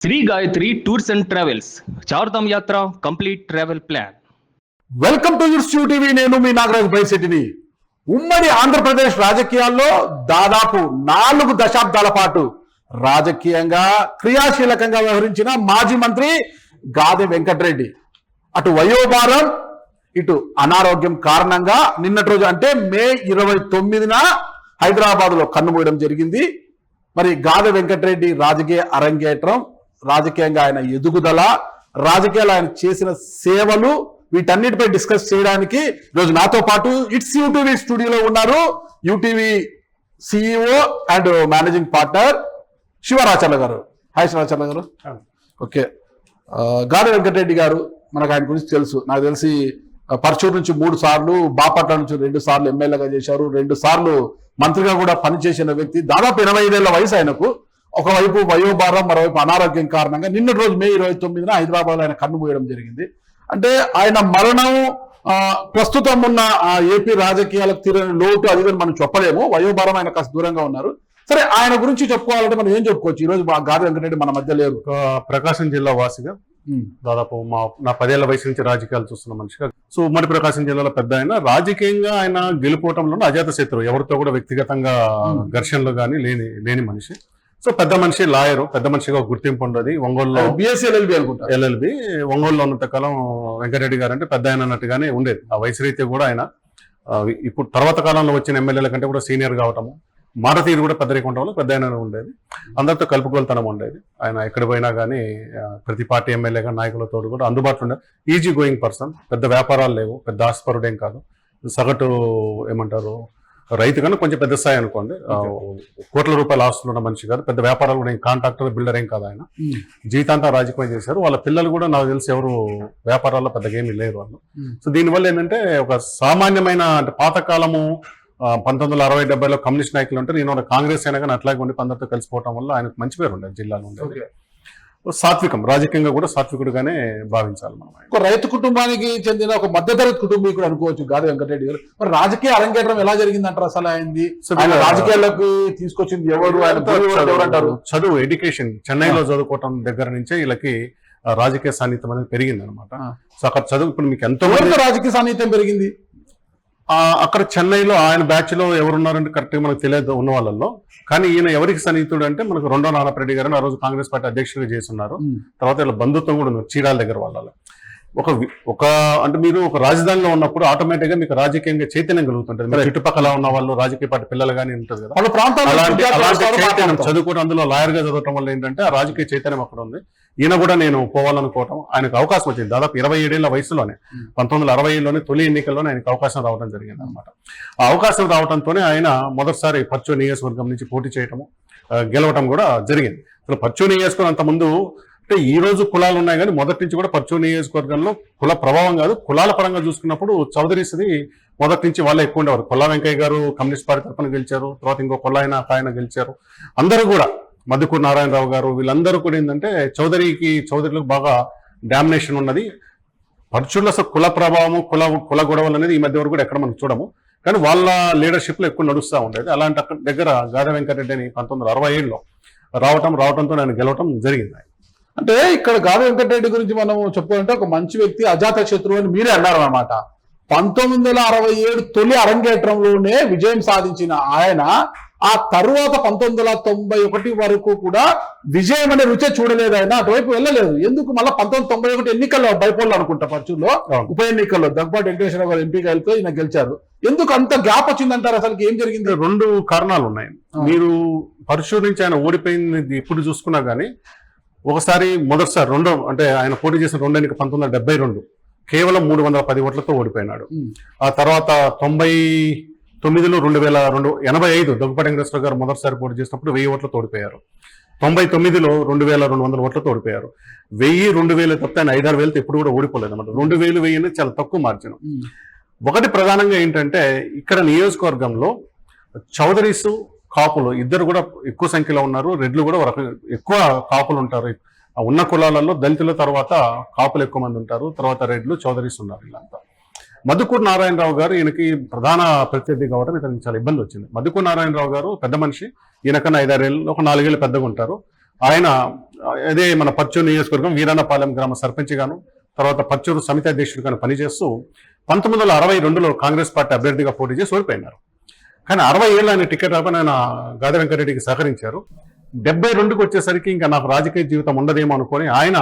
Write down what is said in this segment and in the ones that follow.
Shri Gayatri tours and travels Chardham యాత్ర complete travel plan. Welcome to yours TV. నేను మీ నాగరాజు బైశెట్టిని. ఉమ్మడి ఆంధ్రప్రదేశ్ రాజకీయాల్లో దాదాపు 4 దశాబ్దాల పాటు రాజకీయంగా క్రియాశీలకంగా వ్యవహరించిన మాజీ మంత్రి గాదె వెంకటరెడ్డి అటు వయోభారం ఇటు అనారోగ్యం కారణంగా నిన్నటి రోజు అంటే మే 29న హైదరాబాద్ లో కన్నుమూయడం జరిగింది. మరి గాదె వెంకటరెడ్డి రాజకీయ అరంగేట్రం, రాజకీయంగా ఆయన ఎదుగుదల, రాజకీయాలు ఆయన చేసిన సేవలు, వీటన్నిటిపై డిస్కస్ చేయడానికి ఈరోజు నాతో పాటు ఇట్స్ యూటీవీ స్టూడియోలో ఉన్నారు UTV CEO and managing partner Sivaracharla గారు. హాయ్ శివరాచర్ల గారు. ఓకే, గాదె వెంకటరెడ్డి గారు మనకు ఆయన గురించి తెలుసు. నాకు తెలిసి పర్చూరు నుంచి 3 సార్లు, బాపట్ల నుంచి 2 సార్లు ఎమ్మెల్యేగా చేశారు, 2 సార్లు మంత్రిగా కూడా పనిచేసిన వ్యక్తి. దాదాపు 85 ఏళ్ల వయసు ఆయనకు. ఒకవైపు వయోభారం, మరోవైపు అనారోగ్యం కారణంగా నిన్నటి రోజు మే 29న హైదరాబాద్ ఆయన కన్నుమూయడం జరిగింది. అంటే ఆయన మరణం ప్రస్తుతం ఉన్న ఏపీ రాజకీయాలకు తీరని లోటు అది మనం చెప్పలేము. వయోభారం ఆయన కాస్త దూరంగా ఉన్నారు. సరే, ఆయన గురించి చెప్పుకోవాలంటే మనం ఏం చెప్పుకోవచ్చు? ఈ రోజు గాదె వెంకటరెడ్డి మన మధ్య లేరు. ప్రకాశం జిల్లా వాసిగా దాదాపు నా 10 ఏళ్ల వయసు నుంచి రాజకీయాలు చూస్తున్న మనిషిగా, సో ఉమ్మడి ప్రకాశం జిల్లాలో పెద్ద ఆయన, రాజకీయంగా ఆయన గెలుపోవటంలో అజాత శత్రువు, ఎవరితో కూడా వ్యక్తిగతంగా ఘర్షణలు కానీ లేని మనిషి. సో పెద్ద మనిషి, లాయరు, పెద్ద మనిషిగా గుర్తింపు ఉండదు. ఒంగోలులో బిఎస్సీ ఎల్ఎల్బి అనుకుంటా, ఎల్ఎల్బి. ఒంగోలులో ఉన్నంత కాలం వెంకటరెడ్డి గారు అంటే పెద్ద ఆయన అన్నట్టుగానే ఉండేది. ఆ వయసు రీత్యా కూడా ఆయన ఇప్పుడు తర్వాత కాలంలో వచ్చిన ఎమ్మెల్యేల కంటే కూడా సీనియర్ కావటము, మాట తీరు కూడా పెద్దరికం ఉండటం వల్ల పెద్ద ఆయన ఉండేది. అందరితో కలుపుకోలుతనం ఉండేది. ఆయన ఎక్కడ పోయినా కానీ ప్రతి పార్టీ ఎమ్మెల్యేగా నాయకులతో కూడా అందుబాటులో ఉండేది. Easy going person. పెద్ద వ్యాపారాలు లేవు, పెద్ద ఆస్పరుడేం కాదు, సగటు ఏమంటారు రైతు కన్నా కొంచెం పెద్ద స్థాయి అనుకోండి. కోట్ల రూపాయల ఆస్తులు ఉన్న మనిషి కాదు, పెద్ద వ్యాపారాలు కూడా కాంట్రాక్టర్, బిల్డర్ ఏం కాదు. ఆయన జీవితాంతా రాజకీయం చేశారు. వాళ్ళ పిల్లలు కూడా నాకు తెలిసి ఎవరు వ్యాపారాల్లో పెద్దగా ఏమీ లేరు వాళ్ళు. సో దీనివల్ల ఏంటంటే ఒక సామాన్యమైన అంటే పాతకాలము 1960-70లో కమ్యూనిస్ట్ నాయకులు ఉంటారు, ఈయన కాంగ్రెస్ అయినా కానీ అట్లాగే ఉండి అందరితో కలిసిపోవటం వల్ల ఆయనకు మంచి పేరు ఉండేది జిల్లాలో ఉండేది. సాత్వికం, రాజకీయంగా కూడా సాత్వికుడుగానే భావించాలి మనం. ఒక రైతు కుటుంబానికి చెందిన ఒక మధ్యతరగతి కుటుంబీకుడు అనుకోవచ్చు గాదె వెంకటరెడ్డి గారు. మరి రాజకీయ అరంగేట్రం ఎలా జరిగిందంటారు? అసలు ఆయన రాజకీయాల్లోకి తీసుకొచ్చింది ఎవరు? ఆయన చదువు, ఎడ్యుకేషన్ చెన్నైలో చదువుకోవటం దగ్గర నుంచే వీళ్ళకి రాజకీయ సాన్నిధ్యం అనేది పెరిగింది అనమాట. సో అక్కడ చదువు ఇప్పుడు మీకు ఎంతో రాజకీయ సాన్నిధ్యం పెరిగింది. అక్కడ చెన్నైలో ఆయన బ్యాచ్ లో ఎవరున్నారంటే కరెక్ట్ గా మనకు తెలియదు ఉన్న వాళ్ళల్లో. కానీ ఈయన ఎవరికి సన్నిహితుడు అంటే మనకు రెండో నారాయణరెడ్డి గారు ఆ రోజు కాంగ్రెస్ పార్టీ అధ్యక్షుడిగా చేస్తున్నారు. తర్వాత వీళ్ళ బంధుత్వం కూడా ఉంది చీరాల దగ్గర వాళ్ళ. ఒక అంటే మీరు ఒక రాజధానిలో ఉన్నప్పుడు ఆటోమేటిక్ గా మీకు రాజకీయంగా చైతన్యం కలుగుతుంటది. మీరు చుట్టుపక్కల ఉన్న వాళ్ళు రాజకీయ పార్టీ పిల్లలు కానీ ఉంటుంది కదా, అలాంటి చైతన్యం చదువుకోవడం, అందులో లాయర్ గా చదవటం వల్ల ఏంటంటే ఆ రాజకీయ చైతన్యం అక్కడ ఉంది. ఈయన కూడా నేను పోవాలనుకోవటం, ఆయనకు అవకాశం వచ్చింది దాదాపు 27 ఏళ్ల వయసులోనే. 1960లోనే తొలి ఎన్నికల్లోనే ఆయనకు అవకాశం రావడం జరిగింది అనమాట. ఆ అవకాశం రావడంతోనే ఆయన మొదటిసారి పర్చూరు నియోజకవర్గం నుంచి పోటీ చేయటము, గెలవటం కూడా జరిగింది. అసలు పర్చూరు నియోజకవర్గం అంత ముందు అంటే ఈ రోజు కులాలు ఉన్నాయి కానీ మొదటి నుంచి కూడా పర్చూరు నియోజకవర్గంలో కుల ప్రభావం కాదు, కులాల పరంగా చూసుకున్నప్పుడు చౌదరీస్ది మొదటి నుంచి వాళ్ళే ఎక్కువ ఉండేవారు. కొల్లా వెంకయ్య గారు కమ్యూనిస్ట్ పార్టీ తరఫున గెలిచారు, తర్వాత ఇంకో ఆయన గెలిచారు. అందరూ కూడా మధుకూరు నారాయణరావు గారు వీళ్ళందరూ కూడా ఏంటంటే చౌదరులకు బాగా డామినేషన్ ఉన్నది. పర్చూరులో అసలు కుల ప్రభావము, కుల గొడవలు అనేది ఈ మధ్య వరకు కూడా ఎక్కడ మనం చూడము, కానీ వాళ్ళ లీడర్షిప్ లో ఎక్కువ నడుస్తూ ఉండేది. అలాంటి అక్కడ దగ్గర గాదె వెంకటరెడ్డి అని 1967లో రావటంతో ఆయన గెలవటం జరిగింది. అంటే ఇక్కడ గాదె వెంకటరెడ్డి గురించి మనం చెప్పుకోవాలంటే ఒక మంచి వ్యక్తి, అజాత శత్రువు అని మీరే అన్నారు అన్నమాట. 1967 తొలి అరంగేట్రంలోనే విజయం సాధించిన ఆయన ఆ తరువాత 1991 వరకు కూడా విజయం అనే రుచే చూడలేదు. ఆయన అటువైపు వెళ్ళలేదు. ఎందుకు? మళ్ళీ 1991 ఎన్నికల్లో బైపోల్ అనుకుంటా పర్చూరులో ఉప ఎన్నికల్లో దగ్గుబాటి వెంకటేశ్వర గారు ఎంపీగా వెళ్తే ఈయన గెలిచారు. ఎందుకు అంత గ్యాప్ వచ్చిందంటారు? అసలు ఏం జరిగింది? 2 కారణాలు ఉన్నాయి. మీరు పర్చూరు నుంచి ఆయన ఓడిపోయింది ఇప్పుడు చూసుకున్నా కానీ ఒకసారి మొదటిసారి అంటే ఆయన పోటీ చేసిన 2 ఎన్నిక 1972 కేవలం 310 ఓట్లతో ఓడిపోయినాడు. ఆ తర్వాత 99లో 2085 దగ్గుబాటి వెంకటేశ్వర గారు మొదటిసారి పోటీ చేసినప్పుడు 1000 ఓట్లతో ఓడిపోయారు. 99లో 2200 ఓట్లతో ఓడిపోయారు. 1000, 2000 తప్పితే ఆయన 5-6 వేలతో ఎప్పుడు కూడా ఓడిపోలేదు అన్నమాట. 2000, 1000 అనేది చాలా తక్కువ మార్జిన్. ఒకటి ప్రధానంగా ఏంటంటే ఇక్కడ నియోజకవర్గంలో చౌదరీస్, కాపులు ఇద్దరు కూడా ఎక్కువ సంఖ్యలో ఉన్నారు. రెడ్లు కూడా ఎక్కువ కాపులు ఉంటారు. ఉన్న కులాలలో దళితుల తర్వాత కాపులు ఎక్కువ మంది ఉంటారు, తర్వాత రెడ్లు, చౌదరీస్ ఉన్నారు. వీళ్ళంతా మధుకూరు నారాయణరావు గారు ఈయనకి ప్రధాన ప్రత్యర్థి కావడం ఇతనికి చాలా ఇబ్బంది వచ్చింది. మధుకూరు నారాయణరావు గారు పెద్ద మనిషి, ఈయనకన్నా 5-6 ఏళ్ళు, ఒక 4 ఏళ్ళు పెద్దగా ఉంటారు. ఆయన అదే మన పర్చూరు నియోజకవర్గం వీరానపాలెం గ్రామ సర్పంచ్ గాను, తర్వాత పర్చూరు సమితి అధ్యక్షుడిగాను పనిచేస్తూ 1962లో కాంగ్రెస్ పార్టీ అభ్యర్థిగా పోటీ చేసి ఓడిపోయినారు. కానీ 60 ఏళ్ళు ఆయన టికెట్ రాపని ఆయన గాదె వెంకటరెడ్డికి సహకరించారు. 72కి వచ్చేసరికి ఇంకా నాకు రాజకీయ జీవితం ఉండదేమో అనుకొని ఆయన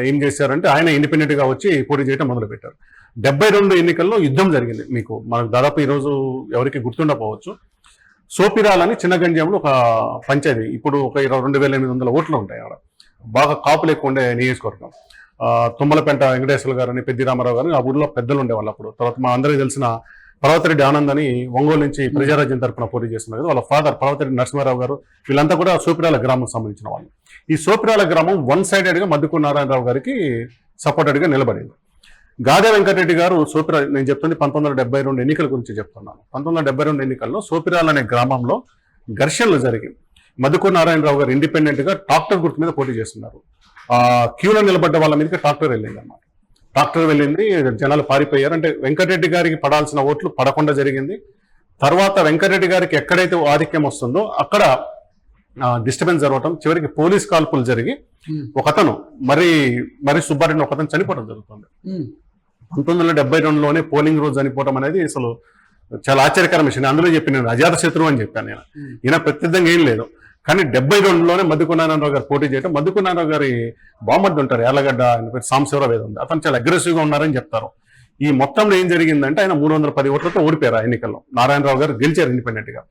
ఏం చేశారంటే ఆయన ఇండిపెండెంట్ గా వచ్చి పోటీ చేయడం మొదలుపెట్టారు. 72 ఎన్నికల్లో యుద్ధం జరిగింది. మీకు మనకు దాదాపు ఈరోజు ఎవరికి గుర్తుండకపోవచ్చు. సోపిరాలని చిన్నగంజంలో ఒక పంచాయతీ, ఇప్పుడు ఒక 22,800 ఓట్లు ఉంటాయి. అక్కడ బాగా కాపులు ఎక్కువ ఉండే నియోజకవర్గం. తుమ్మలపెంట వెంకటేశ్వర గారని, పెద్ది రామారావు గారు ఆ ఊర్లో పెద్దలు ఉండేవాళ్ళు అప్పుడు. తర్వాత మా అందరికీ తెలిసిన పర్వతరెడ్డి ఆనంద్ అని ఒంగోలు నుంచి ప్రజారాజ్యం తరఫున పోటీ చేస్తున్నారు కదా, వాళ్ళ ఫాదర్ పర్వతరెడ్డి నరసింహారావు గారు, వీళ్ళంతా కూడా సోపిరాల గ్రామం సంబంధించిన వాళ్ళు. ఈ సోపిరాల గ్రామం వన్ సైడెడ్ గా మద్దుకూరు నారాయణరావు గారికి సపోర్టెడ్ గా నిలబడింది. గాదె వెంకటరెడ్డి గారు సోపిరా, నేను చెప్తుంది 1972 ఎన్నికల గురించి చెప్తున్నాను. 1972 ఎన్నికల్లో సోపిరాల అనే గ్రామంలో ఘర్షణలు జరిగి మద్దుకూరు నారాయణరావు గారు ఇండిపెండెంట్ గా ట్రాక్టర్ గుర్తు మీద పోటీ చేస్తున్నారు. క్యూలో నిలబడ్డ వాళ్ళ మీదకి ట్రాక్టర్ వెళ్ళింది అన్నమాట. ట్రాక్టర్ వెళ్ళింది, జనాలు పారిపోయారు. అంటే వెంకటరెడ్డి గారికి పడాల్సిన ఓట్లు పడకుండా జరిగింది. తర్వాత వెంకటరెడ్డి గారికి ఎక్కడైతే ఆధిక్యం వస్తుందో అక్కడ డిస్టర్బెన్స్ జరగటం, చివరికి పోలీస్ కాల్పులు జరిగి ఒకతను మరి సుబ్బారెడ్డి ఒకతను చనిపోవడం జరుగుతుంది. 1972లోనే పోలింగ్ రోజు చనిపోవడం అనేది అసలు చాలా ఆశ్చర్యకరమైన విషయం. అందులో చెప్పి నేను అజాత శత్రువు అని చెప్పాను. నేను ఈయన ప్రత్యేకంగా ఏం లేదు. కానీ 72లోనే మద్దుకూరు నారాయణరావు గారు పోటీ చేయడం, మద్దుకూరు నారాయణరావు గారి బామ్మర్ది ఉంటారు యార్లగడ్డ, ఆయన పేరు సాంబశివరావు ఏదో ఉంది, అతను చాలా అగ్రెసివ్ గా ఉన్నారని చెప్తారు. ఈ మొత్తంలో ఏం జరిగిందంటే ఆయన 310 ఓట్లతో ఓడిపోయారు ఆ ఎన్నికల్లో. నారాయణరావు గారు గెలిచారు ఇండిపెండెంట్ గా.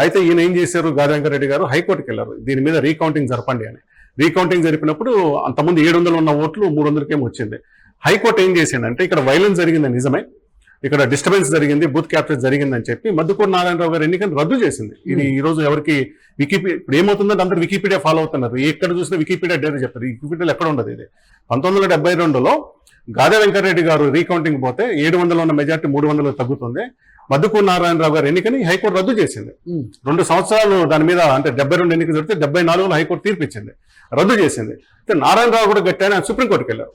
అయితే ఈయన ఏం చేశారు, గాదె వెంకటరెడ్డి గారు హైకోర్టుకి వెళ్ళారు, దీని మీద రీకౌంటింగ్ జరపండి అని. రీకౌంటింగ్ జరిపినప్పుడు అంతకుముందు 700 ఉన్న ఓట్లు 300కేమో వచ్చింది. హైకోర్టు ఏం చేసిందంటే ఇక్కడ వైలెన్స్ జరిగింది నిజమే, ఇక్కడ డిస్టర్బెన్స్ జరిగింది, బూత్ క్యాప్చర్ జరిగిందని చెప్పి మద్దుకూరు నారాయణరావు గారు ఎన్నికను రద్దు చేసింది. ఇది ఈ రోజు ఎవరికి వికీపీడియా ఇప్పుడు ఏమవుతుందంటే అందరూ వికీపీడియా ఫాలో అవుతున్నారు. ఎక్కడ చూసినా వికీపీడియా డేటా చెప్తారు, వికీపీడియాలో ఎక్కడ ఉండదు ఇది. 1972లో గాదె వెంకటరెడ్డి గారు రీకౌంటింగ్ పోతే 700 ఉన్న మెజార్టీ 300 తగ్గుతుంది. మద్దుకూరు నారాయణరావు గారి ఎన్నికని హైకోర్టు రద్దు చేసింది. 2 సంవత్సరాలు దాని మీద, అంటే 72 ఎన్నిక జరిగితే 74లో హైకోర్టు తీర్పిచ్చింది, రద్దు చేసింది. అయితే నారాయణరావు కూడా గట్టాయని సుప్రీంకోర్టుకి వెళ్ళారు.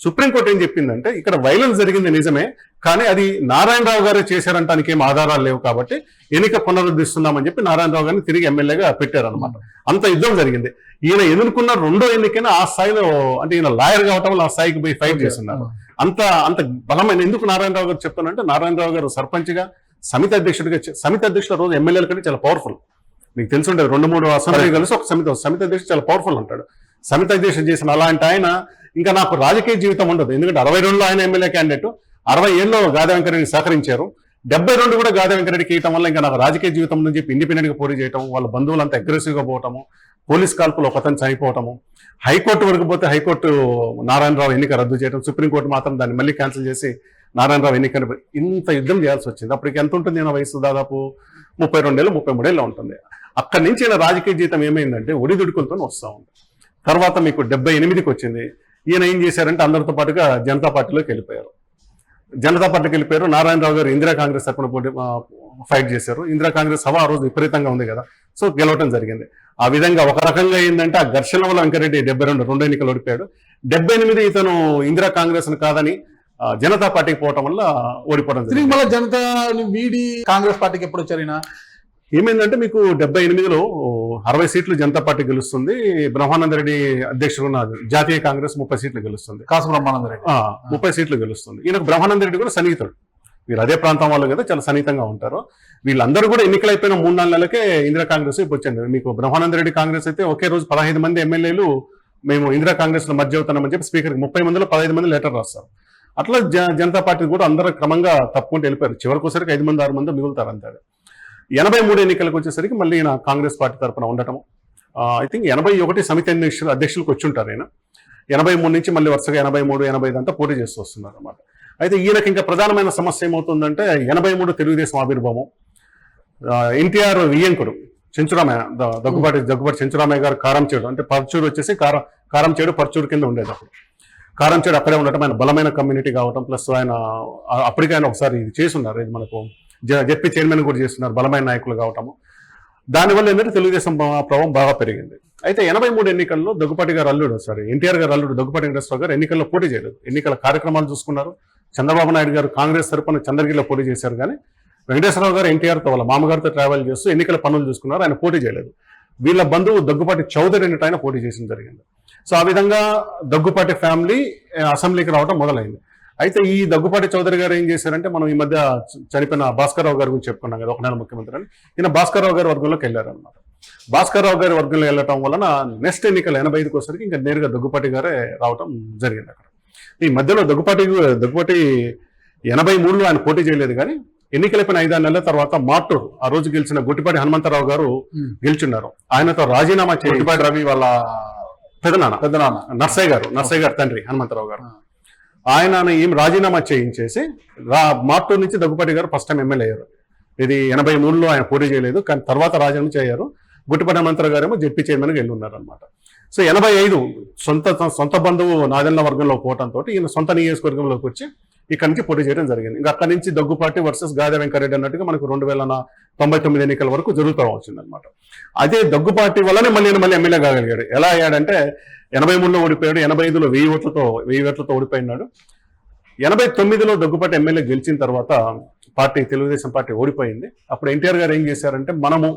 సుప్రీంకోర్టు ఏం చెప్పిందంటే ఇక్కడ వైలెన్స్ జరిగింది నిజమే, కానీ అది నారాయణరావు గారు చేశారంటానికి ఏం ఆధారాలు లేవు కాబట్టి ఎన్నిక పునరుద్ధరిస్తున్నామని చెప్పి నారాయణరావు గారిని తిరిగి ఎమ్మెల్యేగా పెట్టారనమాట. అంత యుద్ధం జరిగింది. ఈయన ఎదుర్కొన్న 2వ ఎన్నికైనా ఆ స్థాయిలో, అంటే ఈయన లాయర్ కావటం వల్ల ఆ స్థాయికి పోయి ఫైట్ చేస్తున్నారు. అంత బలమైన, ఎందుకు నారాయణరావు గారు చెప్తానంటే నారాయణరావు గారు సర్పంచ్ గా సమితి అధ్యక్షుడు రోజు ఎమ్మెల్యేల కంటే చాలా పవర్ఫుల్. మీకు తెలిసి ఉంటుంది, 2-3 అసెంబ్లీ కలిసి ఒక సమితి అధ్యక్షుడు చాలా పవర్ఫుల్ అంటాడు. సమితి అధ్యక్షుడు చేసిన అలాంటి ఆయన ఇంకా నాకు రాజకీయ జీవితం ఉండదు. ఎందుకంటే 62లో ఆయన ఎమ్మెల్యే క్యాండిడేట్, 60 ఏళ్ళలో గాదె వెంకటరెడ్డి సహకరించారు, 72 కూడా గాదె వెంకటరెడ్డికి ఇవ్వటం వల్ల ఇంకా నాకు రాజకీయ జీవితం అని చెప్పి ఇండిపెండెంట్ గా పోటీ చేయటం, వాళ్ళ బంధువులంతా అగ్రెసివ్ గా పోవటము, పోలీస్ కాల్పులు ఒకతను చనిపోవటము, హైకోర్టు వరకు పోతే హైకోర్టు నారాయణరావు ఎన్నిక రద్దు చేయడం, సుప్రీంకోర్టు మాత్రం దాన్ని మళ్ళీ క్యాన్సిల్ చేసి నారాయణరావు ఎన్నికను, ఇంత యుద్ధం చేయాల్సి వచ్చింది. అప్పటికి ఎంత ఉంటుంది ఈయన వయసు, దాదాపు 32 ఏళ్ళు 33 ఏళ్ళు ఉంటుంది. అక్కడి నుంచి ఈయన రాజకీయ జీవితం ఏమైందంటే ఒడిదుడుకులతో వస్తూ ఉంది. తర్వాత మీకు 78కి వచ్చింది. ఈయన ఏం చేశారంటే అందరితో పాటుగా జనతా పార్టీలోకి వెళ్ళిపోయారు. నారాయణరావు గారు ఇందిరా కాంగ్రెస్ తరఫున ఫైట్ చేశారు. ఇందిరా కాంగ్రెస్ హవా ఆ రోజు విపరీతంగా ఉంది కదా, సో గెలవటం జరిగింది. ఆ విధంగా ఒక రకంగా ఏంటంటే ఆ ఘర్షణ వల్ల వెంకటరెడ్డి 72 ఎన్నికలు ఓడిపోయాడు. 78 ఇతను ఇందిరా కాంగ్రెస్ కాదని జనతా పార్టీకి పోవటం వల్ల ఓడిపోవడం జరిగింది. మళ్ళీ జనతా వీడి కాంగ్రెస్ పార్టీకి ఎప్పుడు వచ్చారైనా ఏమైందంటే మీకు 78లో 60 సీట్లు జనతా పార్టీ గెలుస్తుంది. బ్రహ్మానంద రెడ్డి అధ్యక్షుడు ఉన్న జాతీయ కాంగ్రెస్ 30 సీట్లు గెలుస్తుంది. కాసు బ్రహ్మానంద రెడ్డి 30 సీట్లు గెలుస్తుంది. ఈయనకు బ్రహ్మానంద రెడ్డి కూడా సన్నిహితుడు, వీళ్ళు అదే ప్రాంతం వాళ్ళు కదా, చాలా సన్నిహితంగా ఉంటారు. వీళ్ళందరూ కూడా ఎన్నికలు అయిపోయిన 3-4 నెలలకే ఇందిరా కాంగ్రెస్ వచ్చింది. మీకు బ్రహ్మానంద రెడ్డి కాంగ్రెస్ అయితే ఒకే రోజు 15 మంది ఎమ్మెల్యేలు మేము ఇందిరా కాంగ్రెస్ లో మధ్య అవుతున్నామని చెప్పి స్పీకర్కి 30 మందిలో 15 మంది లెటర్ రాస్తారు. అట్లా జనతా పార్టీ కూడా అందరూ క్రమంగా తప్పుకుంటూ వెళ్ళిపోయారు. చివరికి వచ్చేసరికి 5 మంది 6 మంది మిగులుతారు అంతే. 83 ఎన్నికలకు వచ్చేసరికి మళ్ళీ ఈయన కాంగ్రెస్ పార్టీ తరఫున ఉండటం, ఐ థింక్ 81 సమితి అధ్యక్షులకు వచ్చి ఉంటారు. ఈయన 83 నుంచి మళ్ళీ వరుసగా 83, 85 అంతా పోటీ చేస్తూ వస్తున్నారు అన్నమాట. అయితే ఈయనకి ఇంకా ప్రధానమైన సమస్య ఏమవుతుందంటే 83 తెలుగుదేశం ఆవిర్భావం, ఎన్టీఆర్ వియ్యంకుడు చెంచురామయ్య, దగ్గుబాటి చెంచురామయ్య గారు కారంచేడు, అంటే పర్చూరు వచ్చేసి కారంచేడు పర్చూరు కింద ఉండేది. అప్పుడు కారంచేడు అక్కడే ఉండటం, ఆయన బలమైన కమ్యూనిటీ కావటం, ప్లస్ ఆయన అప్పటికే ఆయన ఒకసారి ఇది చేస్తున్నారు, ఇది మనకు జెడ్పీ చైర్మన్ కూడా చేస్తున్నారు, బలమైన నాయకులు కావటము. దానివల్ల ఏంటంటే తెలుగుదేశం ప్రభావం బాగా పెరిగింది. అయితే 83 ఎన్నికల్లో ఎన్టీఆర్ గారు అల్లుడు దగ్గుపాటి వెంకటేశ్వరరావు గారు ఎన్నికల్లో పోటీ చేయలేదు. ఎన్నికల కార్యక్రమాలు చూసుకున్నారు. చంద్రబాబు నాయుడు గారు కాంగ్రెస్ తరపున చంద్రగిరిలో పోటీ చేశారు, కానీ వెంకటేశ్వరరావు గారు ఎన్టీఆర్తో వాళ్ళ మామగారితో ట్రావెల్ చేస్తూ ఎన్నికల పనులు చూసుకున్నారు, ఆయన పోటీ చేయలేదు. వీళ్ళ బంధువు దగ్గుపాటి చౌదరి అనేట ఆయన పోటీ చేసిన జరిగింది. సో ఆ విధంగా దగ్గుపాటి ఫ్యామిలీ అసెంబ్లీకి రావడం మొదలైంది. అయితే ఈ దగ్గుపాటి చౌదరి గారు ఏం చేశారంటే, మనం ఈ మధ్య చనిపోయిన భాస్కర్ రావు గారి గురించి చెప్పుకున్నాం కదా, ఒక నెల ముఖ్యమంత్రి అని. ఈయన భాస్కర్ రావు గారి వర్గంలోకి వెళ్ళారనమాట. భాస్కర్ రావు గారి వర్గంలో వెళ్ళటం వలన నెక్స్ట్ ఎన్నికలు 85కి వచ్చేసరికి ఇంకా నేరుగా దగ్గుపాటి గారే రావటం జరిగింది అక్కడ. ఈ మధ్యలో దగ్గుపాటి 83లో ఆయన పోటీ చేయలేదు, కానీ ఎన్నికలైపోయిన 5-6 నెలల తర్వాత మాటూరు ఆ రోజు గెలిచిన గుట్టిపాటి హనుమంతరావు గారు గెలిచున్నారు. ఆయనతో రాజీనామా చేసి గుట్టిపాటి రవి వాళ్ళ పెద్దనాన్న నర్సయ్య గారు తండ్రి హనుమంతరావు గారు, ఆయన ఏం రాజీనామా చేయించేసి మాటూరు నుంచి దగ్గుపాటి గారు ఫస్ట్ టైం ఎమ్మెల్యే అయ్యారు. ఇది 83లో ఆయన పోటీ చేయలేదు, కానీ తర్వాత రాజీనామా చేయారు. గుట్టిపాటి హనుమంతరావు గారేమో జెడ్పీ చైర్మన్గా వెళ్ళి ఉన్నారు అనమాట. సో 85 సొంత బంధువు నాదెళ్ల వర్గంలో పోవడంతో ఈయన సొంత నియోజకవర్గంలోకి వచ్చి ఇక్కడి నుంచి పోటీ చేయడం జరిగింది. ఇంకా అక్కడి నుంచి దగ్గుపాటి వర్సెస్ గాదె వెంకరెడ్డి అన్నట్టుగా మనకు 2099 ఎన్నికల వరకు జరుగుతూ వచ్చిందనమాట. అదే దగ్గుపాటి వల్లనే మళ్ళీ ఎమ్మెల్యే కాగలిగాడు. ఎలా అయ్యాడంటే 83లో ఓడిపోయాడు, 85లో 1000 ఓట్లతో ఓడిపోయినాడు. 89లో దగ్గుపాటి ఎమ్మెల్యే గెలిచిన తర్వాత తెలుగుదేశం పార్టీ ఓడిపోయింది. అప్పుడు ఎన్టీఆర్ గారు ఏం చేశారంటే, మనము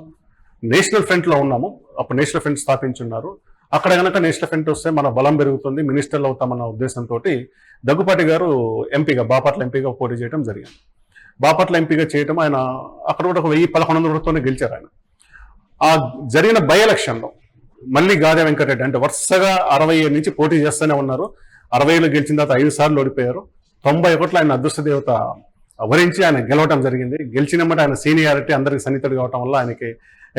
నేషనల్ ఫ్రంట్ లో ఉన్నాము, అప్పుడు నేషనల్ ఫ్రంట్ స్థాపించున్నారు, అక్కడ కనుక నేషనల్ ఫ్రంట్ వస్తే మన బలం పెరుగుతుంది, మినిస్టర్లు అవుతామన్న ఉద్దేశంతో దగ్గుపాటి గారు బాపట్ల ఎంపీగా పోటీ చేయడం జరిగింది. బాపట్ల ఎంపీగా చేయడం ఆయన అక్కడ కూడా 1100 ఓట్లతోనే గెలిచారు ఆయన. ఆ జరిగిన బై ఎలక్షన్లో మళ్ళీ గాదె వెంకటరెడ్డి అంటే వరుసగా 67 నుంచి పోటీ చేస్తూనే ఉన్నారు. 60లో గెలిచిన తర్వాత 5 సార్లు ఓడిపోయారు. 90 ఓట్ల ఆయన అదృష్ట దేవత వరించి ఆయన గెలవటం జరిగింది. గెలిచినమ్మట ఆయన సీనియారిటీ అందరికి సన్నిహితుడు కావటం వల్ల ఆయనకి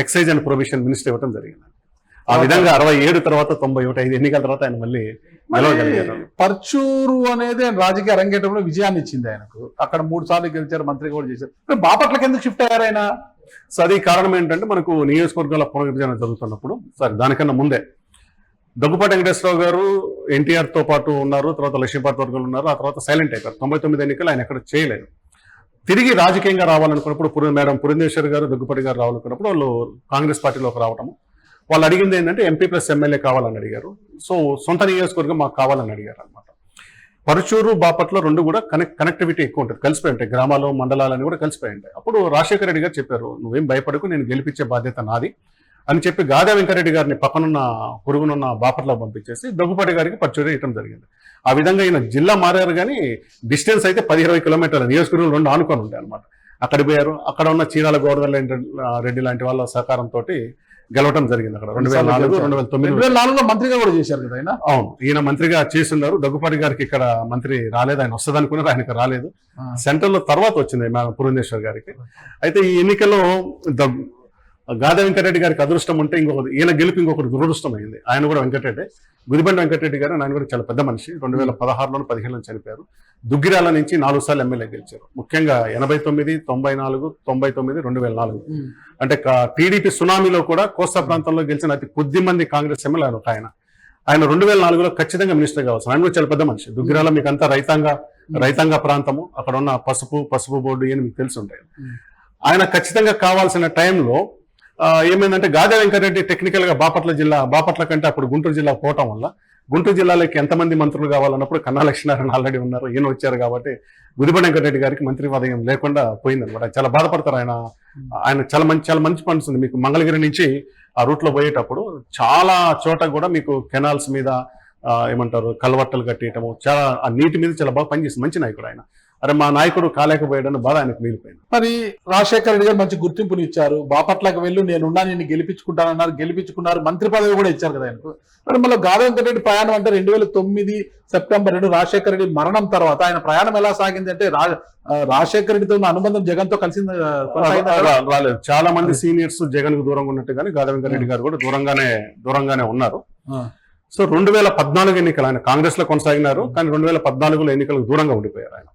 ఎక్సైజ్ అండ్ ప్రొవిషన్ మినిస్టర్ ఇవ్వడం జరిగింది. ఆ విధంగా 67 తర్వాత 91 ఎన్నికల తర్వాత ఆయన మళ్ళీ గెలవగలిగారు. పర్చూరు అనేది ఆయన రాజకీయ అరంగేటంలో విజయాన్ని ఇచ్చింది ఆయనకు. అక్కడ 3 సార్లు గెలిచారు, మంత్రిగా కూడా చేశారు. బాపట్లకి ఎందుకు షిఫ్ట్ అయ్యారు ఆయన? సో అది కారణం ఏంటంటే, మనకు నియోజకవర్గాల పునర్విభజన జరుగుతున్నప్పుడు దానికన్నా ముందే దగ్గుపాటి వెంకటేశ్వరరావు గారు ఎన్టీఆర్ తో పాటు ఉన్నారు, తర్వాత లక్ష్మీపాటి వర్గాలు ఉన్నారు. ఆ తర్వాత సైలెంట్ అయిపోయారు. 99 ఎన్నికలు ఆయన ఎక్కడ చేయలేదు. తిరిగి రాజకీయంగా రావాలనుకున్నప్పుడు మేడం పురంధేశ్వరి గారు దగ్గుపాటి గారు రావాలనుకున్నప్పుడు వాళ్ళు కాంగ్రెస్ పార్టీలోకి రావటము. వాళ్ళు అడిగింది ఏంటంటే ఎంపీ ప్లస్ ఎమ్మెల్యే కావాలని అడిగారు. సో సొంత నియోజకవర్గం మాకు కావాలని అడిగారు అనమాట. పరుచూరు బాపట్ల రెండు కూడా కనెక్టివిటీ ఎక్కువ ఉంటుంది, కలిసిపోయి ఉంటాయి, గ్రామాలు మండలాలని కూడా కలిసిపోయి ఉంటాయి. అప్పుడు రాజశేఖర రెడ్డి గారు చెప్పారు, నువ్వేం భయపడకు, నేను గెలిపించే బాధ్యత నాది అని చెప్పి గాదె వెంకరెడ్డి గారిని పక్కనున్న పొరుగునున్న బాపట్లకు పంపించేసి దగ్గుపాటి గారికి పరుచూరు ఇవ్వడం జరిగింది. ఆ విధంగా ఈయన జిల్లా మారారు, కానీ డిస్టెన్స్ అయితే 10-20 కిలోమీటర్ల నియోజకవర్గం 2 ఆనుకొని ఉంటాయి అనమాట. అక్కడికి పోయారు. అక్కడ ఉన్న చీరాల గోవర్ధన్ రెడ్డి లాంటి వాళ్ళ సహకారంతో గెలవడం జరిగింది. అక్కడ 2004, 2009లో మంత్రిగా కూడా చేశారు కదా ఆయన. అవును, ఈయన మంత్రిగా చేస్తున్నారు. దగ్గుపాటి గారికి ఇక్కడ మంత్రి రాలేదు, ఆయన వస్తుంది అనుకున్నారు, ఆయనకు రాలేదు. సెంట్రల్ లో తర్వాత వచ్చింది పురంధేశ్వర్ గారికి. అయితే ఈ ఎన్నికల్లో గాదె వెంకటరెడ్డి గారికి అదృష్టం ఉంటే ఈయన గెలుపు ఇంకొకటి దురదృష్టం అయింది. ఆయన కూడా వెంకటరెడ్డి, గుదిబండి వెంకటరెడ్డి గారు, ఆయన కూడా చాలా పెద్ద మనిషి. 2016లో 15లో చనిపోయారు. దుగ్గిరాల నుంచి 4 సార్లు ఎమ్మెల్యే గెలిచారు. ముఖ్యంగా 89, 94, 99, 2004 అంటే టీడీపీ సునామీలో కూడా కోస్తా ప్రాంతంలో గెలిచిన అతి కొద్ది మంది కాంగ్రెస్ ఎమ్మెల్యే ఆయన 2004లో ఖచ్చితంగా మినిస్టర్ కావచ్చు. ఆయన కూడా చాలా పెద్ద మనిషి. దుగ్గిరాల మీకు అంతా రైతాంగ ప్రాంతము, అక్కడ ఉన్న పసుపు బోర్డు ఇవన్నీ మీకు తెలిసి ఉంటాయి. ఆయన ఖచ్చితంగా కావాల్సిన టైంలో ఏమైందంటే గాదె వెంకటరెడ్డి టెక్నికల్ గా బాపట్ల కంటే అప్పుడు గుంటూరు జిల్లా పోవటం వల్ల గుంటూరు జిల్లాలోకి ఎంతమంది మంత్రులు కావాలన్నప్పుడు కన్నా లక్ష్మీనారాయణ ఆల్రెడీ ఉన్నారు, ఈయన వచ్చారు కాబట్టి గుదిబండి వెంకటరెడ్డి గారికి మంత్రి పదవి లేకుండా పోయిందనమాట. చాలా బాధపడతారు. ఆయన చాలా మంచి పని ఉంది. మీకు మంగళగిరి నుంచి ఆ రూట్ లో పోయేటప్పుడు చాలా చోట కూడా మీకు కెనాల్స్ మీద ఏమంటారు కల్వర్టలు కట్టేయటము, చాలా ఆ నీటి మీద చాలా బాగా పనిచేస్తుంది. మంచి నాయకుడు ఆయన. అరే మా నాయకుడు కాలేకపోయాడని బాధ ఆయనకు మిగిలిపోయింది. మరి రాజశేఖర రెడ్డి గారు మంచి గుర్తింపుని ఇచ్చారు. బాపట్లకు వెళ్ళు, నేనున్నా, నేను గెలిపించుకుంటానన్నారు, గెలిపించుకున్నారు, మంత్రి పదవి కూడా ఇచ్చారు కదా ఆయనకు. మరి మళ్ళీ గాదె వెంకటరెడ్డి ప్రయాణం అంటే 2009 సెప్టెంబర్ 2 రాజశేఖర రెడ్డి మరణం తర్వాత ఆయన ప్రయాణం ఎలా సాగింది అంటే, రాజశేఖర రెడ్డితో ఉన్న అనుబంధం జగన్ తో కలిసి రాలేదు. చాలా మంది సీనియర్స్ జగన్ కు దూరంగా ఉన్నట్టుగానే గాదె వెంకటరెడ్డి గారు కూడా దూరంగానే ఉన్నారు. సో 2014 ఎన్నికలు ఆయన కాంగ్రెస్ లో కొనసాగినారు, కానీ 2014లో ఎన్నికలకు దూరంగా ఉండిపోయారు. ఆయన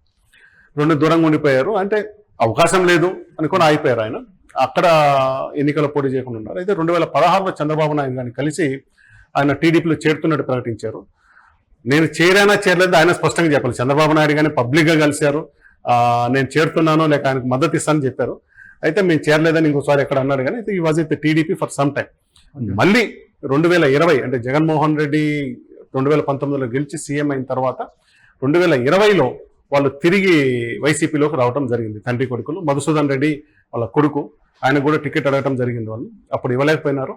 దూరంగా ఉండిపోయారు అంటే అవకాశం లేదు అనుకుని ఆగిపోయారు. ఆయన అక్కడ ఎన్నికల పోటీ చేయకుండా ఉన్నారు. అయితే 2016లో చంద్రబాబు నాయుడు గారిని కలిసి ఆయన టీడీపీలో చేరుతున్నట్టు ప్రకటించారు. నేను చేరలేదు ఆయన స్పష్టంగా చెప్పాలి. చంద్రబాబు నాయుడు గారిని పబ్లిక్ గా కలిశారు, నేను చేరుతున్నాను లేక ఆయనకు మద్దతు ఇస్తానని చెప్పారు. అయితే మేము చేరలేదని ఇంకోసారి ఎక్కడ అన్నాడు, కానీ ఈ was with TDP for some time. మళ్ళీ 2020 అంటే జగన్మోహన్ రెడ్డి 2019లో గెలిచి సీఎం అయిన తర్వాత 2020లో వాళ్ళు తిరిగి వైసీపీలోకి రావడం జరిగింది. తండ్రి కొడుకులు మధుసూదన్ రెడ్డి వాళ్ళ కొడుకు, ఆయన కూడా టికెట్ అడగటం జరిగింది. వాళ్ళు అప్పుడు ఇవ్వలేకపోయినారు.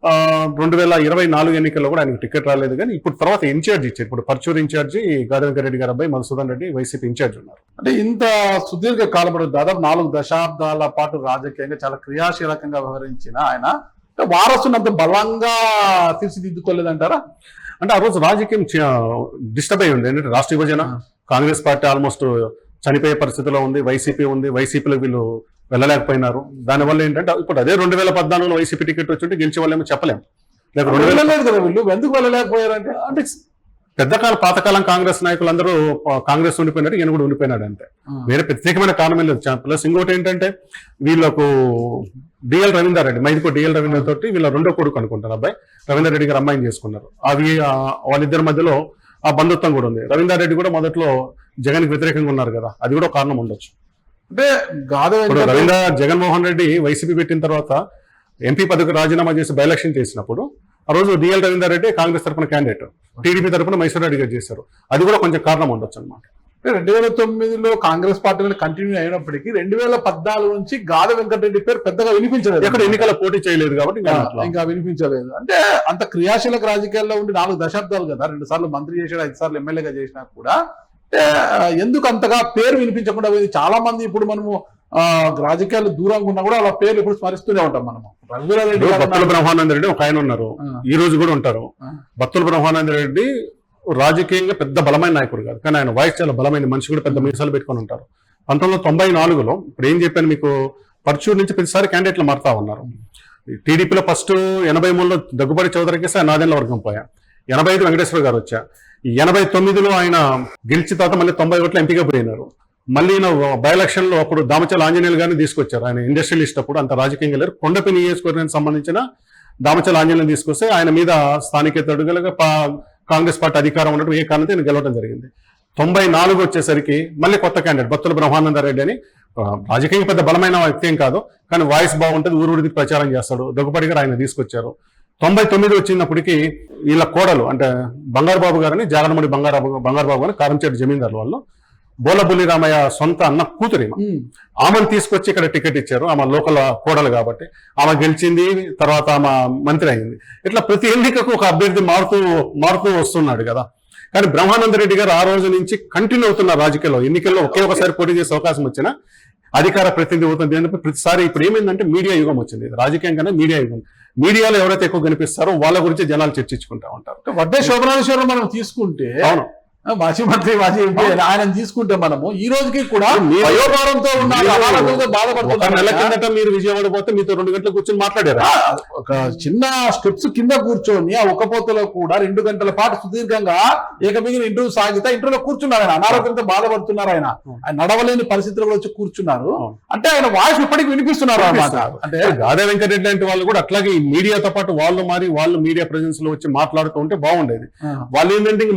2024 ఎన్నికల్లో కూడా ఆయనకు టికెట్ రాలేదు. కానీ ఇప్పుడు తర్వాత ఇన్ఛార్జ్ ఇచ్చారు. ఇప్పుడు పర్చూరు ఇన్ఛార్జి గాది వెంకటరెడ్డి గారి అబ్బాయి మధుసూదన్ రెడ్డి వైసీపీ ఇన్ఛార్జ్ ఉన్నారు. అంటే ఇంత సుదీర్ఘ కాలపడు దాదాపు 4 దశాబ్దాల పాటు రాజకీయంగా చాలా క్రియాశీలకంగా వ్యవహరించిన ఆయన వారసుని అంత బలంగా తీర్చిదిద్దుకోలేదంటారా? అంటే ఆ రోజు రాజకీయం డిస్టర్బ్ అయి ఉంది. ఏంటంటే రాష్ట్ర విభజన, కాంగ్రెస్ పార్టీ ఆల్మోస్ట్ చనిపోయే పరిస్థితిలో ఉంది, వైసీపీ ఉంది, వైసీపీలో వీళ్ళు వెళ్ళలేకపోయినారు. దానివల్ల ఏంటంటే ఇప్పుడు అదే 2014లో వైసీపీ టికెట్ వచ్చి గెలిచే వాళ్ళేమో చెప్పలేము. లేక వెళ్ళలేదు కదా వీళ్ళు, ఎందుకు వెళ్ళలేకపోయారంటే అంటే పెద్దకాలం పాతకాలం కాంగ్రెస్ నాయకులందరూ కాంగ్రెస్ ఉండిపోయినారు, ఈయన కూడా ఉండిపోయినాడు అంతే. వేరే ప్రత్యేకమైన కారణం లేదు. ప్లస్ ఇంకోటి ఏంటంటే వీళ్ళకు డిఎల్ రవీందర్ రెడ్డి, మైదుకో డిఎల్ రవీందర్ తోటి వీళ్ళ రెండో కొడుకు అనుకుంటారు అబ్బాయి రవీందర్ రెడ్డి గారు అమ్మాయిని చేసుకున్నారు. అవి వాళ్ళిద్దరి మధ్యలో ఆ బంధుత్వం కూడా ఉంది. రవీందర్ రెడ్డి కూడా మొదట్లో జగన్కి వ్యతిరేకంగా ఉన్నారు కదా, అది కూడా కారణం ఉండొచ్చు. అంటే జగన్మోహన్ రెడ్డి వైసీపీ పెట్టిన తర్వాత ఎంపీ పదవికి రాజీనామా చేసి బై ఎలక్షన్ చేసినప్పుడు ఆ రోజు డిఎల్ రవీందర్ రెడ్డి కాంగ్రెస్ తరఫున క్యాండిడేట్, టీడీపీ తరఫున మైసూర్ రెడ్డి గారు చేశారు. అది కూడా కొంచెం కారణం ఉండొచ్చు అనమాట. 2009లో కాంగ్రెస్ పార్టీలో కంటిన్యూ అయినప్పటికీ 2014 నుంచి గాది వెంకటరెడ్డి పేరు పెద్దగా వినిపించలేదు. ఎక్కడ ఎన్నికల పోటీ చేయలేదు కాబట్టి ఇంకా వినిపించలేదు. అంటే అంత క్రియాశీలక రాజకీయాల్లో ఉండి 4 దశాబ్దాలు కదా, 2 సార్లు మంత్రి చేశాడు, 5 సార్లు ఎమ్మెల్యేగా చేసినా కూడా ఎందుకు అంతగా పేరు వినిపించకుండా పోయింది? చాలా మంది ఇప్పుడు మనము రాజకీయాలు దూరంగా ఉన్నా కూడా వాళ్ళ పేర్లు ఇప్పుడు స్మరిస్తూనే ఉంటాం మనము. బత్తుల బ్రహ్మానంద రెడ్డి ఒక ఆయన ఉన్నారు, ఈ రోజు కూడా ఉంటారు. బత్తుల బ్రహ్మానంద రెడ్డి రాజకీయంగా పెద్ద బలమైన నాయకుడు కాదు, కానీ ఆయన వాయిస్ చాలా బలమైన మనిషి, కూడా పెద్ద మీసాలు పెట్టుకొని ఉంటారు. 1994లో ఇప్పుడు ఏం చెప్పాను మీకు, పర్చూరు నుంచి ప్రతిసారి క్యాండిడేట్లు మారుతా ఉన్నారు. టీడీపీలో ఫస్ట్ 83లో దగ్గుబాటి చౌదరికి నాదెండ్ల వర్గం పోయా, 85 వెంకటేశ్వర గారు వచ్చా, 89లో ఆయన గెలిచిన తర్వాత మళ్ళీ 90 ఓట్ల ఎంపీగా పోయినారు. మళ్ళీ బై ఎలక్షన్ లో అప్పుడు దామచల ఆంజనేయులు గారిని తీసుకొచ్చారు. ఆయన ఇండస్ట్రియలిస్ట్, అప్పుడు అంత రాజకీయంగా లేరు. కొండపల్లి నియోజకవర్గానికి సంబంధించిన దామచల ఆంజనేయులు తీసుకొస్తే ఆయన మీద స్థానికేతడుగా కాంగ్రెస్ పార్టీ అధికారం ఉన్నట్టు ఏ కారణంతో ఆయన గెలవడం జరిగింది. 94 వచ్చేసరికి మళ్ళీ కొత్త క్యాండిడేట్ బత్తుల బ్రహ్మానంద రెడ్డి అని, రాజకీయంగా పెద్ద బలమైన వ్యక్తి ఏం కాదు, కానీ వాయిస్ బాగుంటుంది, ఊరూరికి ప్రచారం చేస్తాడు. దగ్గుపాటి గారు ఆయన తీసుకొచ్చారు. 99 వచ్చినప్పటికీ వీళ్ళ కోడలు అంటే బంగారుబాబు గారని, జాగరముడి బంగారుబాబు గారు కారంచేటి జమీందారు వాళ్ళు, బోలబుల్లి రామయ్య సొంత అన్న కూతురి, ఆమెను తీసుకొచ్చి ఇక్కడ టికెట్ ఇచ్చారు. ఆమె లోకల్ కోడలు కాబట్టి ఆమె గెలిచింది, తర్వాత ఆమె మంత్రి అయింది. ఇట్లా ప్రతి ఎన్నికకు ఒక అభ్యర్థి మారుతూ వస్తున్నాడు కదా. కానీ బ్రహ్మానంద రెడ్డి గారు ఆ రోజు నుంచి కంటిన్యూ అవుతున్న రాజకీయాల్లో, ఎన్నికల్లో ఒకే ఒకసారి పోటీ చేసే అవకాశం వచ్చినా అధికార ప్రతినిధి అవుతుంది. ప్రతిసారి ఇప్పుడు ఏమైందంటే మీడియా యుగం వచ్చింది, రాజకీయం కన్నా మీడియా యుగం. మీడియాలో ఎవరైతే ఎక్కువ కనిపిస్తారో వాళ్ళ గురించి జనాలు చర్చించుకుంటా ఉంటారు. వడ్డే శోభనాశ్వరం మనం తీసుకుంటే, అవును, మాజీ మంత్రి మాజీ ఎంపీ ఆయన తీసుకుంటే మనము ఈ రోజుకి కూడా వయోభారంతో బాధపడుతున్నారు. నెల కిందట మీరు విజయవాడ పోతే మీతో 2 గంటలు కూర్చొని మాట్లాడారు. ఒక చిన్న స్టెప్స్ కింద కూర్చొని ఆ ఒక్కపోతలో కూడా 2 గంటల పాటు సుదీర్ఘంగా ఏకమిగిన ఇంటర్వ్యూ సాగితే ఇంటర్వ్యూలో కూర్చున్నారు. ఆయన అనారోగ్యంతో బాధపడుతున్నారు, ఆయన నడవలేని పరిస్థితుల్లో వచ్చి కూర్చున్నారు. అంటే ఆయన వాయిస్ ఇప్పటికి వినిపిస్తున్నారు అన్నమాట. అంటే గాదే వెంకటరెడ్డి లాంటి వాళ్ళు కూడా అట్లాగే ఈ మీడియాతో పాటు వాళ్ళు మీడియా ప్రెజెన్స్ లో వచ్చి మాట్లాడుతూ ఉంటే బాగుండేది. వాళ్ళు ఏంటంటే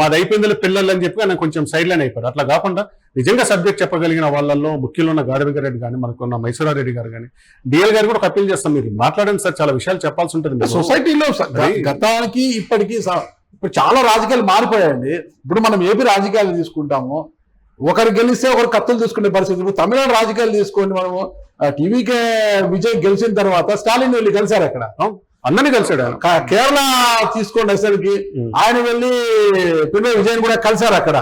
మాది అయిపోయింది పిల్లలు అని చెప్పి ఆయన కొంచెం సైడ్ లైన్ అయిపోయారు. అట్లా కాకుండా నిజంగా సబ్జెక్ట్ చెప్పగలిగిన వాళ్ళల్లో ముఖ్యంలో ఉన్న గాది వెంకటరెడ్డి కానీ, మనకున్న మైసూరారెడ్డి గారు కానీ, డిఎల్ గారు కూడా ఒక అప్పీల్ చేస్తాం, మీరు మాట్లాడండి సార్, చాలా విషయాలు చెప్పాల్సి ఉంటుంది. సొసైటీలో గతానికి ఇప్పటికీ ఇప్పుడు చాలా రాజకీయాలు మారిపోయాయండి. ఇప్పుడు మనం ఏపీ రాజకీయాలు తీసుకుంటాము, ఒకరు గెలిస్తే ఒకరు కత్తులు తీసుకునే పరిస్థితి. ఇప్పుడు తమిళనాడు రాజకీయాలు తీసుకోండి, మనము టీవీకే విజయ్ గెలిచిన తర్వాత స్టాలిన్ వెళ్ళి కలిశారు అక్కడ, అందరినీ కలిసాడు. కేరళ తీసుకోండి అసలుకి, ఆయన వెళ్ళి పిల్లలు విజయన్ కూడా కలిశారు అక్కడ.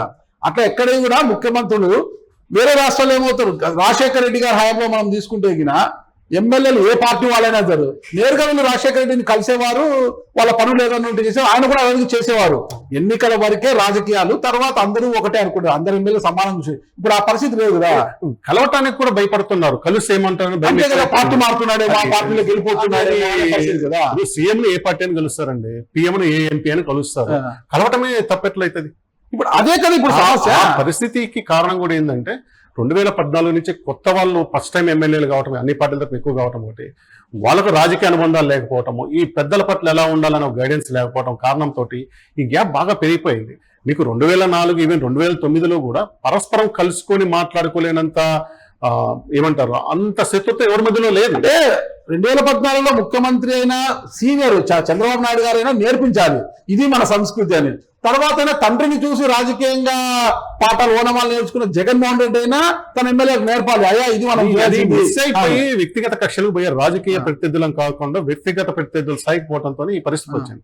అట్లా ఎక్కడ కూడా ముఖ్యమంత్రులు వేరే రాష్ట్రాలు ఏమవుతారు, రాజశేఖర రెడ్డి గారి హయాంలో మనం తీసుకుంటే ఎమ్మెల్యేలు ఏ పార్టీ వాళ్ళైనా సరే నేరుగా వెళ్ళి రాజశేఖర రెడ్డిని కలిసేవారు, వాళ్ళ పనులు ఏదైనా ఉంటే చేసేవారు, ఆయన కూడా అలాగే చేసేవారు. ఎన్నికల వరకే రాజకీయాలు, తర్వాత అందరూ ఒకటే అనుకుంటారు, అందరు ఎమ్మెల్యేలు సమానం. ఇప్పుడు ఆ పరిస్థితి లేదు కదా, కలవటానికి కూడా భయపడుతున్నారు. కలిసి ఏమంటారు, పార్టీ మారుతున్నాడు, మా పార్టీలో గెలిపోతున్నాడు కదా. సీఎం ను ఏ పార్టీ అని కలుస్తారండి, పిఎం ను ఏ ఎంపీ అని కలుస్తారు. కలవటమే తప్పెట్లయితుంది. ఇప్పుడు అదే కదా ఇప్పుడు సమస్య. పరిస్థితికి కారణం కూడా ఏంటంటే 2014 నుంచి కొత్త వాళ్ళు ఫస్ట్ టైం ఎమ్మెల్యేలు కావటం, అన్ని పార్టీల తరపు ఎక్కువ కావటం, ఒకటి వాళ్ళకు రాజకీయ అనుబంధాలు లేకపోవటము, ఈ పెద్దల పట్ల ఎలా ఉండాలనే గైడెన్స్ లేకపోవడం కారణంతో ఈ గ్యాప్ బాగా పెరిగిపోయింది. మీకు 2004 ఈవెన్ 2009లో కూడా పరస్పరం కలుసుకొని మాట్లాడుకోలేనంత ఏమంటారు అంత శత్రుత్వం ఎవరి మధ్యలో లేదు. అంటే 2014లో ముఖ్యమంత్రి అయినా సీనియర్ చంద్రబాబు నాయుడు గారైనా నేర్పించాలి ఇది మన సంస్కృతి అని. తర్వాత తండ్రిని చూసి రాజకీయంగా పాఠాలు ఓనమాలు నేర్చుకున్న జగన్మోహన్ రెడ్డి అయినా తన ఎమ్మెల్యేలకు నేర్పాలి, అయ్యా ఇది మనం మిస్ అయిపోయి వ్యక్తిగత కక్షలకు పోయారు. రాజకీయ ప్రత్యర్థులను కాకుండా వ్యక్తిగత ప్రత్యర్థులు స్థాయికి పోవడంతో ఈ పరిస్థితి వచ్చింది.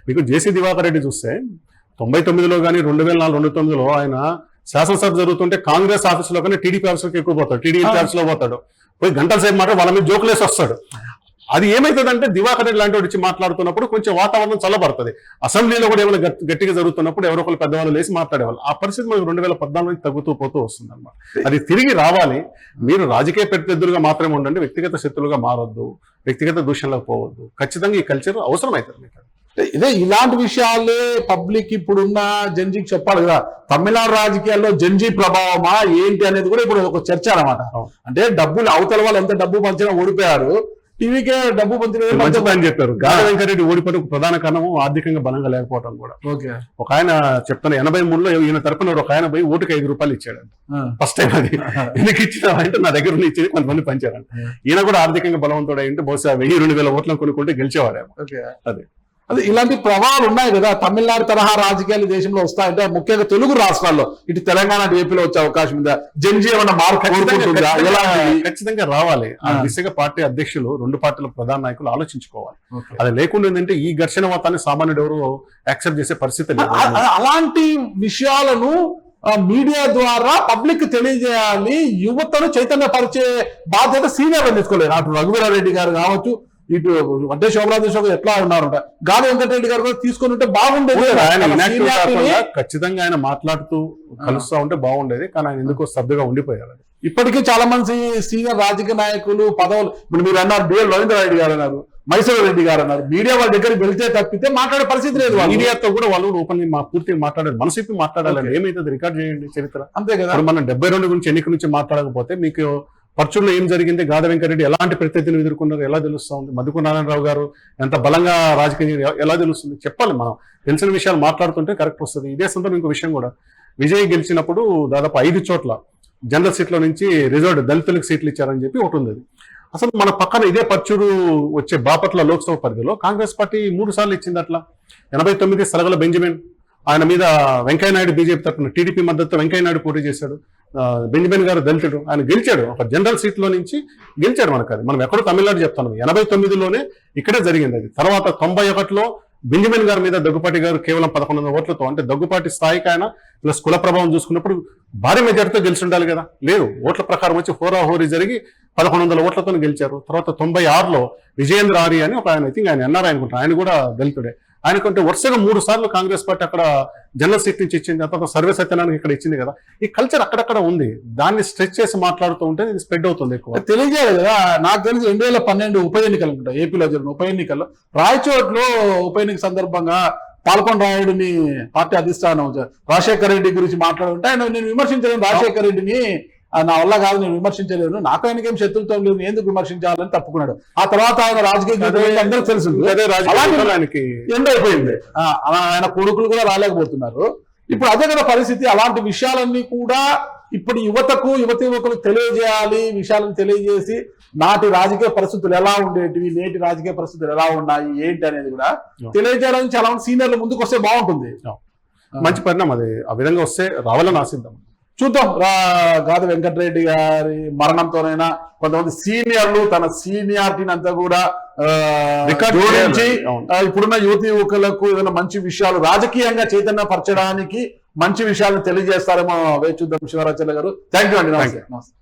మీకు జేసీ దివాకర్ రెడ్డి చూస్తే 99లో కానీ 2004-2009లో ఆయన శాసనసభ జరుగుతుంటే కాంగ్రెస్ ఆఫీసులో కానీ టీడీపీ ఆఫీసులోకి ఎక్కువ పోతాడు, టీడీపీ ఆఫీసులో పోతాడు, పోయి గంటల సేపు మాట వాళ్ళ మీద జోకులేసి వస్తాడు. అది ఏమైతుందంటే దివాకర్ రెడ్డి లాంటి వచ్చి మాట్లాడుతున్నప్పుడు కొంచెం వాతావరణం చల్లబడుతుంది. అసెంబ్లీలో కూడా ఏమైనా గట్టిగా జరుగుతున్నప్పుడు ఎవరో ఒకరు పెద్దవాళ్ళు లేసి మాట్లాడేవాళ్ళు. ఆ పరిస్థితి మనకు 2014 నుంచి తగ్గుతూ పోతూ వస్తుంది అనమాట. అది తిరిగి రావాలి. మీరు రాజకీయ ప్రత్యర్థులుగా మాత్రమే ఉండండి, వ్యక్తిగత శత్రులుగా మారొద్దు, వ్యక్తిగత దూషణలకు పోవద్దు. ఖచ్చితంగా ఈ కల్చర్ అవసరం అవుతుంది మీకు. ఇదే ఇలాంటి విషయాలే పబ్లిక్ ఇప్పుడున్న జంజీకి చెప్పాలి కదా. తమిళనాడు రాజకీయాల్లో జంజీ ప్రభావమా ఏంటి అనేది కూడా ఇప్పుడు ఒక చర్చ అనమాట. అంటే డబ్బులు అవతల వాళ్ళు ఎంత డబ్బు పంచినా ఓడిపోయారు, టీవీకే డబ్బు పంచుతాయని చెప్పారు. గాలి వెంకటరెడ్డి ఓడిపోవడం ప్రధాన కారణము ఆర్థికంగా బలంగా లేకపోవడం కూడా. ఒక ఆయన చెప్తాను 83లో ఈయన తరపున ఒక ఆయన పోయి ఓటుకి ₹5 ఇచ్చాడు. ఫస్ట్ టైం అది ఎందుకు ఇచ్చినా అంటే నా దగ్గర ఇచ్చేది కొంతమంది పంచారంట. ఈయన కూడా ఆర్థికంగా బలవంతుడు అయింటే బహుశా 1000-2000 ఓట్లను కొనుక్కుంటే గెలిచేవాడేమో. అదే ఇలాంటి ప్రభావాలు ఉన్నాయి కదా. తమిళనాడు తరహా రాజకీయాలు దేశంలో వస్తాయంటే ముఖ్యంగా తెలుగు రాష్ట్రాల్లో, ఇటు తెలంగాణ ఏపీలో వచ్చే అవకాశం ఉందా? జంజీ ఏమన్నా మార్పు ఖచ్చితంగా రావాలి. ఆ దిశగా పార్టీ అధ్యక్షులు, రెండు పార్టీల ప్రధాన నాయకులు ఆలోచించుకోవాలి. అది లేకుండా ఏంటంటే ఈ ఘర్షణ వాతాన్ని సామాన్యుడు ఎవరు యాక్సెప్ట్ చేసే పరిస్థితి లేదు. అలాంటి విషయాలను మీడియా ద్వారా పబ్లిక్ తెలియజేయాలి, యువతను చైతన్యపరిచే బాధ్యత సీనియర్లు తీసుకోలేదు. అటు రఘువీరారెడ్డి గారు కావచ్చు, ఇటు అంటే శోభరాజేశ్వర ఎట్లా ఉన్నారంట, గాలి వెంకటరెడ్డి గారు కూడా తీసుకొని ఉంటే బాగుండేది. ఖచ్చితంగా ఆయన మాట్లాడుతూ కలుస్తా ఉంటే బాగుండేది, కానీ ఆయన ఎందుకో శ్రద్ధగా ఉండిపోయారు. ఇప్పటికీ చాలా మంది సీనియర్ రాజకీయ నాయకులు పదవులు, ఇప్పుడు మీరు అన్నారు బిఎల్ రవీంద్రారెడ్డి గారు అన్నారు, మైసూర్ రెడ్డి గారు అన్నారు, మీడియా వాళ్ళ దగ్గరికి వెళ్తే తప్పితే మాట్లాడే పరిస్థితి లేదు. మీడియాతో కూడా వాళ్ళు ఓపెన్ పూర్తిగా మాట్లాడారు, మనసిప్పి మాట్లాడాలని. ఏమైతుంది రికార్డ్ చేయండి చరిత్ర, అంతే కదా. మనం 72 గురించి ఎన్నిక నుంచి మాట్లాడకపోతే మీకు పర్చుల్లో ఏం జరిగింది, గాద వెంకటరెడ్డి ఎలాంటి ప్రత్యర్థిని ఎదుర్కొన్నారు ఎలా తెలుస్తుంది, మధుకు నారాయణరావు గారు ఎంత బలంగా రాజకీయ ఎలా తెలుస్తుంది చెప్పాలి. మనం తెలిసిన విషయాలు మాట్లాడుతుంటే కరెక్ట్ వస్తుంది. ఇదే సందర్భం ఇంకో విషయం కూడా, విజయ్ గెలిచినప్పుడు దాదాపు 5 చోట్ల జనరల్ సీట్లో నుంచి రిజర్వ్డ్ దళితులకు సీట్లు ఇచ్చారని చెప్పి ఒకటి ఉంది. అసలు మన పక్కన ఇదే పర్చూరు వచ్చే బాపట్ల లోక్సభ పరిధిలో కాంగ్రెస్ పార్టీ 3 సార్లు ఇచ్చింది. అట్లా 89 సలగల బెంజమిన్, ఆయన మీద వెంకయ్యనాయుడు బీజేపీ తరఫున టీడీపీ మద్దతు వెంకయ్యనాయుడు పోటీ చేశాడు. బెంజమిన్ గారు దళితుడు, ఆయన గెలిచాడు, ఒక జనరల్ సీట్లో నుంచి గెలిచాడు. మనకు అది మనం ఎక్కడో తమిళనాడు చెప్తాను. 89లోనే ఇక్కడే జరిగింది అది. తర్వాత 91లో బెంజమిన్ గారి మీద దగ్గుపాటి గారు కేవలం 1100 ఓట్లతో, అంటే దగ్గుపాటి స్థాయికి ఆయన ప్లస్ కుల ప్రభావం చూసుకున్నప్పుడు భారీ మెజార్టీతో గెలిచి ఉండాలి కదా. లేదు, ఓట్ల ప్రకారం వచ్చి హోరాహోరీ జరిగి 1100 ఓట్లతో గెలిచారు. తర్వాత 96లో విజయేంద్ర ఆర్య అని ఒక ఆయన, ఆయన ఎన్ఆర్ఐ అనుకుంటారు, ఆయన కూడా దళితుడే. ఆయనకంటే వరుసగా 3 సార్లు కాంగ్రెస్ పార్టీ అక్కడ జనరల్ సీట్ నుంచి ఇచ్చింది. తర్వాత సర్వే సత్యనారాయణకి ఇక్కడ ఇచ్చింది కదా. ఈ కల్చర్ అక్కడక్కడ ఉంది, దాన్ని స్ట్రెచ్ చేసి మాట్లాడుతూ ఉంటే ఇది స్ప్రెడ్ అవుతుంది ఎక్కువ. తెలియజేయాలి కదా. నాకు తెలిసి 2012 ఉప ఎన్నికలు అనుకుంటా, ఏపీలో జరిగిన ఉప ఎన్నికల్లో రాయచోట్లో ఉప ఎన్నిక సందర్భంగా పాల్గొన్న రాయుడిని పార్టీ అధిష్టానం రాజశేఖర రెడ్డి గురించి మాట్లాడుతుంటే ఆయన, నేను విమర్శించలేను రాజశేఖర రెడ్డిని, నా వల్ల కాదు, నేను విమర్శించలేను, నాకు ఆయనకేం శత్రుత్వం లేదు, ఎందుకు విమర్శించాలని తప్పుకున్నాడు. ఆ తర్వాత ఆయన రాజకీయ అందరూ తెలుసు ఎండ్ అయిపోయింది. ఆయన కొడుకులు కూడా రాలేకపోతున్నారు. ఇప్పుడు అదే కదా పరిస్థితి. అలాంటి విషయాలన్నీ కూడా ఇప్పుడు యువతకు, యువకులకు తెలియజేయాలి. విషయాలను తెలియజేసి నాటి రాజకీయ పరిస్థితులు ఎలా ఉండేటివి, నేటి రాజకీయ పరిస్థితులు ఎలా ఉన్నాయి ఏంటి అనేది కూడా తెలియజేయాలని చాలా మంది సీనియర్లు ముందుకు వస్తే బాగుంటుంది. మంచి పరిణామం అది. ఆ విధంగా వస్తే రావాలని ఆశిద్దాం. చూద్దాం. గాద వెంకటరెడ్డి గారి మరణంతోనైనా కొంతమంది సీనియర్లు తన సీనియారిటీని అంతా కూడా జోడించి ఇప్పుడున్న యువకులకు ఏదైనా మంచి విషయాలు రాజకీయంగా చైతన్యపరచడానికి మంచి విషయాలను తెలియజేస్తారేమో వేచి చూద్దాం. శివరాచార్య గారు, థ్యాంక్ యూ అండి. నమస్తే.